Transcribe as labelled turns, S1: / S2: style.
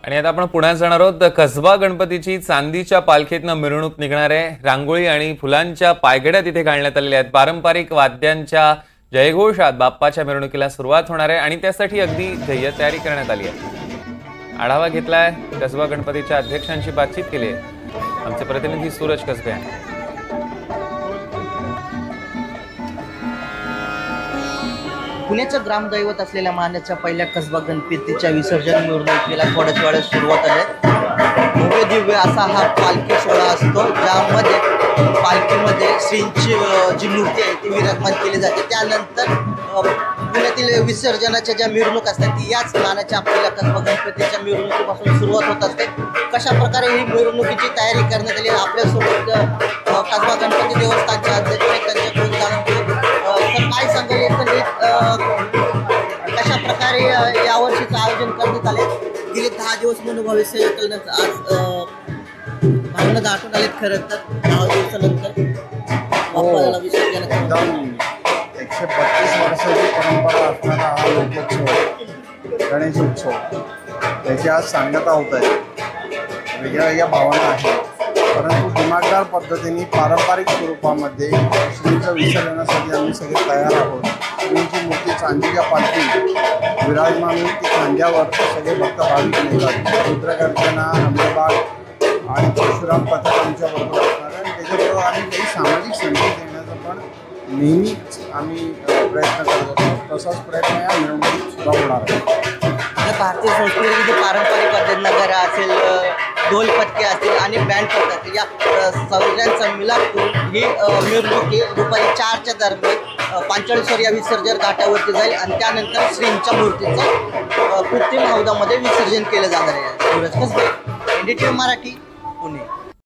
S1: आणि आता आपण पुण्यात जाणार आहोत। कसबा गणपतीची चांदीच्या पालखीतनं मिरवणूक निघणार आहे। रांगोळी आणि फुलांच्या पायघड्या तिथे घालण्यात आलेल्या आहेत। पारंपरिक वाद्यांच्या जयघोषात बाप्पाच्या मिरवणुकीला सुरुवात होणार आहे आणि त्यासाठी अगदी जय्यत तयारी करण्यात आली आहे। आढावा घेतलाय कसबा गणपतीच्या अध्यक्षांशी बातचीत केली आहे आमचे प्रतिनिधी सूरज कसबे यांनी।
S2: पुण्याचं ग्रामदैवत असलेल्या मानाच्या पहिल्या कसबा गणपतीच्या विसर्जन मिरवणुकीला थोड्याच वेळात सुरुवात आहे। भव्य दिव्य असा हा पालखी सोहळा असतो, ज्यामध्ये पालखीमध्ये श्रींची जी मूर्ती आहे ती विराजमान केली जाते। त्यानंतर पुण्यातील विसर्जनाच्या ज्या मिरवणूक असतात ती याच मानाच्या आपल्या कसबा गणपतीच्या मिरवणुकीपासून सुरुवात होत असते। कशा प्रकारे ही मिरवणुकीची तयारी करण्यात आली आपल्यासोबत कसबा गणपती देवस्थानचे अध्यक्ष त्यांच्याकडून जाणून घेऊ। तर काय सांगाल एकंदरीत कशा प्रकारे यावर्षीचं आयोजन करण्यात आले? गेले 10 दिवस म्हणून भविष्य करण्यात आज भावना दाटून आलेत। खरं तर 10 दिवसानंतर बाप्पाला विसर्जन
S3: एकदम 132 वर्षाची परंपरा असणारा हा लोकोत्सव गणेश उत्सव त्याची आज सांगता होत आहे। वेगळ्या वेगळ्या भावना आहेत, परंतु दिमागदार पद्धतीने पारंपरिक स्वरूपामध्ये श्रींचं विसर्जनासाठी आम्ही सगळे तयार आहोत। श्रींची मूर्ती चांदीच्या पालखी विराजमान होऊन ती खांद्यावर सगळे भक्त भाविक नेतात। रुद्रगर्जना, अमरबाग आणि परशुराम पथक आमच्याबरोबर असणार आहे आणि त्याच्याबरोबर आम्ही काही सामाजिक संदेश देण्याचा पण नेहमीच आम्ही प्रयत्न करत असतो। तसाच प्रयत्न या मिरवणुकीत सुद्धा होणार आहे।
S2: भारतीय संस्कृतीची पारंपरिक पद्धत नगारा असेल, ढोल पथके असतील आणि बँड पथक या सगळ्यांचा मिलाप करून ही मिरवणूक दुपारी 4च्या दरम्यान पांचाळेश्वर या विसर्जन घाटावरती जाईल आणि त्यानंतर श्रींच्या मूर्तीचं कृत्रिम हौदामध्ये विसर्जन केलं जाणार आहे। सूरज कसबे, NDTV मराठी, पुणे।